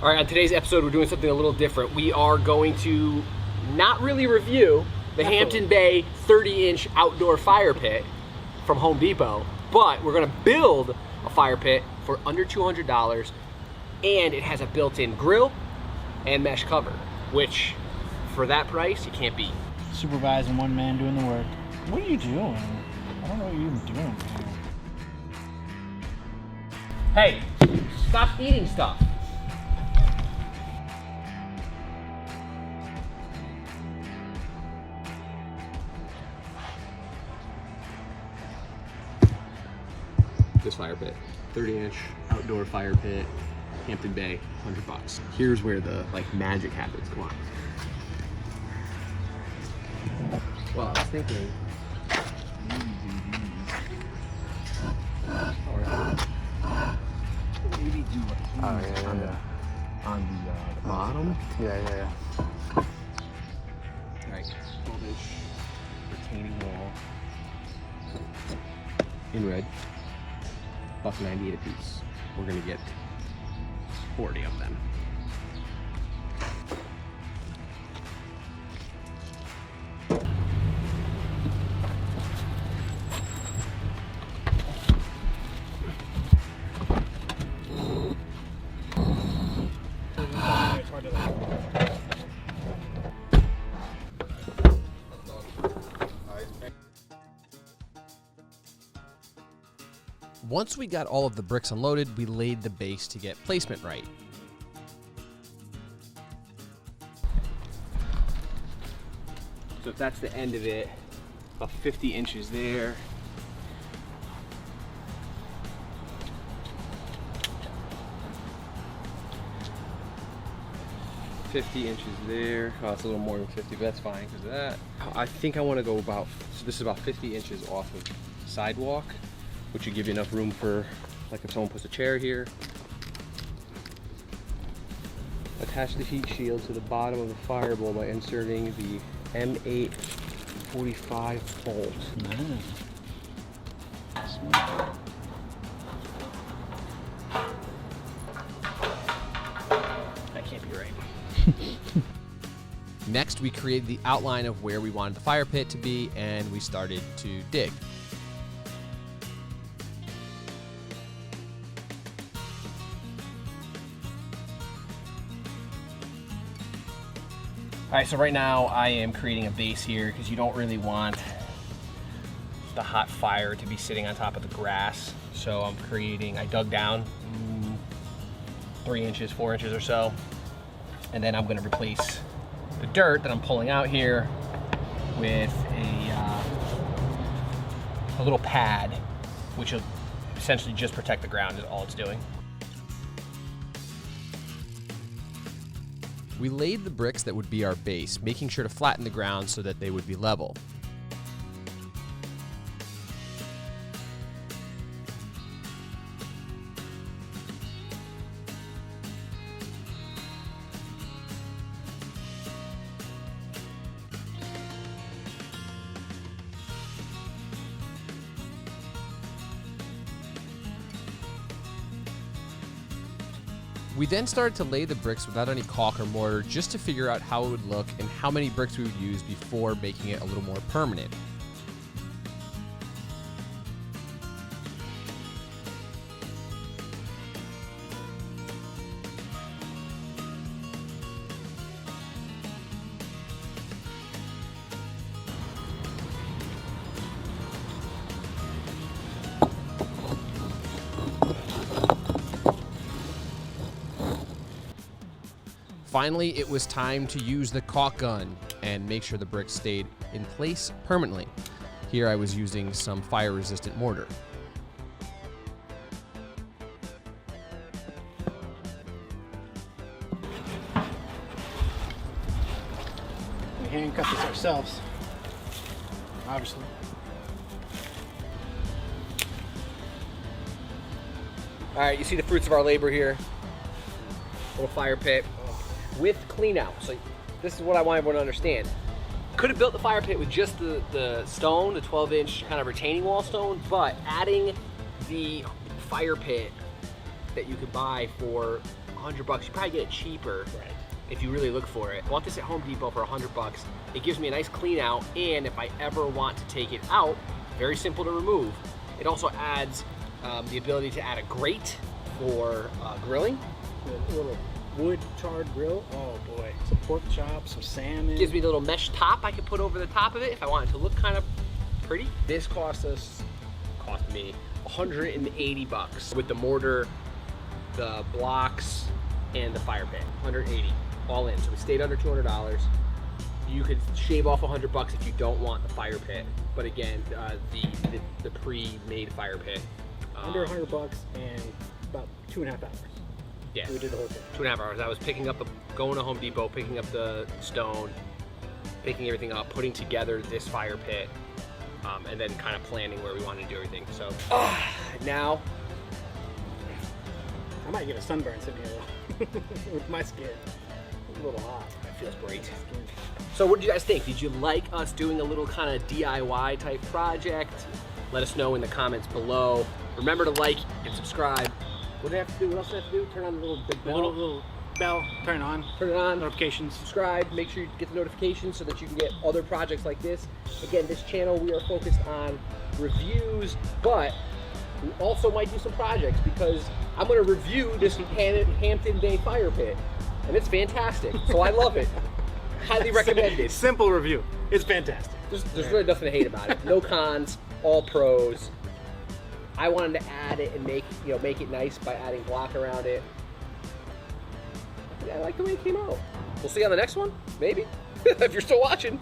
All right, on today's episode, we're doing something a little different. We are going to not really review the Hampton Bay 30-inch outdoor fire pit from Home Depot, but we're gonna build a fire pit for under $200, and it has a built-in grill and mesh cover, which for that price, you can't beat. Supervising one man doing the work. What are you doing? I don't know what you're even doing. Hey, stop eating stuff. This fire pit, 30-inch outdoor fire pit, Hampton Bay, $100. Here's where the magic happens. Come on. Well, I was thinking. Maybe do like on the Bottom. Yeah. All right, 12-inch retaining wall in red. $1.98 a piece. We're gonna get 40 of them. Once we got all of the bricks unloaded, we laid the base to get placement right. So if that's the end of it, about 50 inches there. Oh, it's a little more than 50, but that's fine because of that. I think I want to go about, so this is about 50 inches off of sidewalk, which would give you enough room for, like if someone puts a chair here. Attach the heat shield to the bottom of the firebowl by inserting the M8 45 bolt. That can't be right. Next, we created the outline of where we wanted the fire pit to be, and we started to dig. All right, so right now I am creating a base here because you don't really want the hot fire to be sitting on top of the grass. So I dug down 3 inches, 4 inches or so. And then I'm gonna replace the dirt that I'm pulling out here with a little pad, which will essentially just protect the ground is all it's doing. We laid the bricks that would be our base, making sure to flatten the ground so that they would be level. We then started to lay the bricks without any caulk or mortar just to figure out how it would look and how many bricks we would use before making it a little more permanent. Finally, it was time to use the caulk gun and make sure the bricks stayed in place permanently. Here I was using some fire-resistant mortar. We hand cut this ourselves, obviously. All right, you see the fruits of our labor here. Little fire pit with clean out. So this is what I want everyone to understand. Could have built the fire pit with just the stone, the 12-inch kind of retaining wall stone, but adding the fire pit that you could buy for $100. You probably get it cheaper Right. if you really look for it. I want this at Home Depot for $100. It gives me a nice clean out, and if I ever want to take it out, very simple to remove. It also adds the ability to add a grate for grilling. A little wood charred grill. Oh boy. Some pork chops, some salmon. Gives me a little mesh top I can put over the top of it if I want it to look kind of pretty. This cost me $180 with the mortar, the blocks, and the fire pit. 180 all in. So we stayed under $200. You could shave off $100 if you don't want the fire pit. But again, the pre-made fire pit. Under $100 and about 2.5 hours. Yeah. So we did the whole thing. 2.5 hours. I was going to Home Depot, picking up the stone, picking everything up, putting together this fire pit, and then kind of planning where we wanted to do everything. So now, I might get a sunburn sitting here with my skin. It's a little hot. that feels great. Skin. So what did you guys think? Did you like us doing a little kind of DIY type project? Let us know in the comments below. Remember to like and subscribe. What do I have to do? What else do I have to do? Turn on the little big The bell. little bell, turn on. Turn it on. Notifications. Subscribe. Make sure you get the notifications so that you can get other projects like this. Again, this channel, we are focused on reviews, but we also might do some projects because I'm going to review this Hampton Bay fire pit, and it's fantastic. So I love it. Highly recommended. Simple review. It's fantastic. There's really nothing to hate about it. No cons, all pros. I wanted to add it and make it nice by adding block around it. Yeah, I like the way it came out. We'll see you on the next one, maybe, if you're still watching.